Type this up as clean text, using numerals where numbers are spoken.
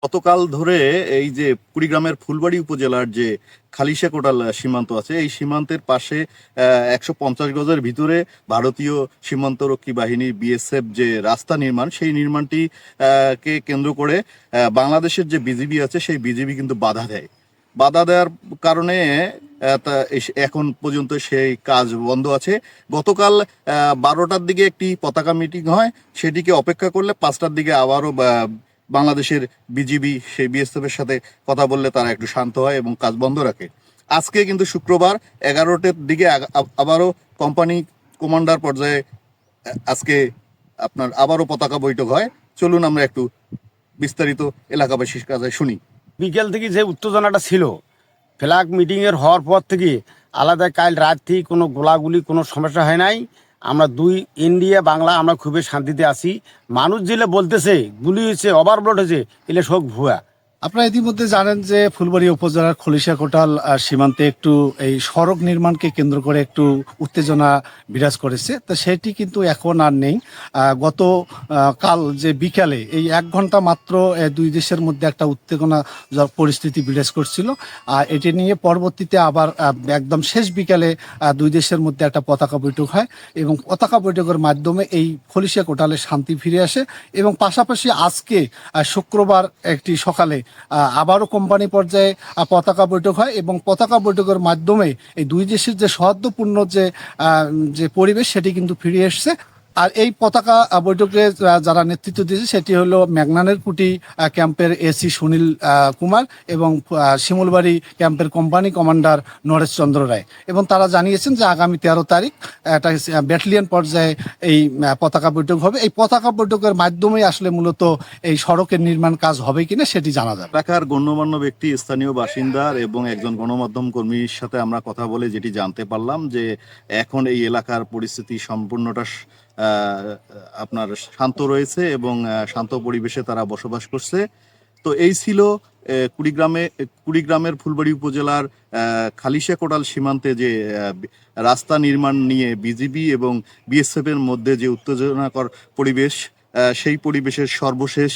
গতকাল ধরে এই যে কুড়িগ্রামের ফুলবাড়ি উপজেলার যে খালিশা কোটাল সীমান্ত আছে, এই সীমান্তের পাশে 150 গজের ভিতরে ভারতীয় সীমান্তরক্ষী বাহিনী বিএসএফ যে রাস্তা নির্মাণ, সেই নির্মাণটি কে কেন্দ্র করে বাংলাদেশের যে বিজিবি আছে সেই বিজিবি কিন্তু বাধা দেয়। বাধা দেওয়ার কারণে এখন পর্যন্ত সেই কাজ বন্ধ আছে। গতকাল 12টার দিকে একটি পতাকা মিটিং হয়, সেটিকে অপেক্ষা করলে 5টার দিকে আবারও বাংলাদেশের বিজিবি সেই বিএসএফ এর সাথে কথা বললে তারা একটু শান্ত হয় এবং কাজ বন্ধ রাখে। আজকে কিন্তু শুক্রবার 11টার দিকে আবারও কোম্পানি কমান্ডার পর্যায়ে আজকে আপনার আবারও পতাকা বৈঠক হয়। চলুন আমরা একটু বিস্তারিত এলাকাবাসীর কাছে শুনি। বিকেল থেকে যে উত্তেজনাটা ছিল, ফ্ল্যাগ মিটিংয়ের হওয়ার পর থেকে আলাদা কাল রাত থেকে কোনো গোলাগুলি কোনো সমস্যা হয় নাই। আমরা দুই ইন্ডিয়া বাংলা আমরা খুবই শান্তিতে আছি। মানুষ যেলে বলতেছে গুলি হয়েছে, ওভারলোড হয়েছে, এলে সব ভুয়া। আপনারা ইতিমধ্যে জানেন যে ফুলবাড়ি উপজেলার খলিশা কোটাল সীমান্তে একটু এই সড়ক নির্মাণকে কেন্দ্র করে একটু উত্তেজনা বিরাজ করেছে, তো সেটি কিন্তু এখন আর নেই। গত কাল যে বিকালে এই 1 ঘন্টা মাত্র দুই দেশের মধ্যে একটা উত্তেজনা পরিস্থিতি বিরাজ করছিল। এটি নিয়ে পরবর্তীতে আবার একদম শেষ বিকালে দুই দেশের মধ্যে একটা পতাকা বৈঠক হয় এবং পতাকা বৈঠকের মাধ্যমে এই খলিশা কোটালে শান্তি ফিরে আসে। এবং পাশাপাশি আজকে শুক্রবার একটি সকালে আবারও কোম্পানি পর্যায়ে পতাকা বৈঠক হয় এবং পতাকা বৈঠকের মাধ্যমে এই দুই দেশের যে সৌহার্দ্যপূর্ণ যে পরিবেশ সেটি কিন্তু ফিরে এসছে। আর এই পতাকা বৈঠকে যারা নেতৃত্ব দিয়েছে সেটি হলো মেঘনানের কুটি ক্যাম্পের এসি সুনীল কুমার এবং শিমুলবাড়ি ক্যাম্পের কোম্পানি কমান্ডার নরেশ চন্দ্র রায়। এবং তারা জানিয়েছেন যে আগামী 13 তারিখ একটা ব্যাটালিয়ন পর্যায়ে এই পতাকা বৈঠক হবে। এই পতাকা বৈঠকের মাধ্যমেই আসলে মূলত এই সড়কের নির্মাণ কাজ হবে কিনা সেটি জানা যাবে। এলাকার গণ্যমান্য ব্যক্তি, স্থানীয় বাসিন্দার এবং একজন গণমাধ্যম কর্মীর সাথে আমরা কথা বলে যেটি জানতে পারলাম যে এখন এই এলাকার পরিস্থিতি সম্পূর্ণটা আপনার শান্ত রয়েছে এবং শান্ত পরিবেশে তারা বসবাস করছে। তো এই ছিল কুড়িগ্রামের ফুলবাড়ি উপজেলার খালিশা কোটাল সীমান্তে যে রাস্তা নির্মাণ নিয়ে বিজিবি এবং বিএসএফ এর মধ্যে যে উত্তেজনাকর পরিবেশ, সেই পরিবেশের সর্বশেষ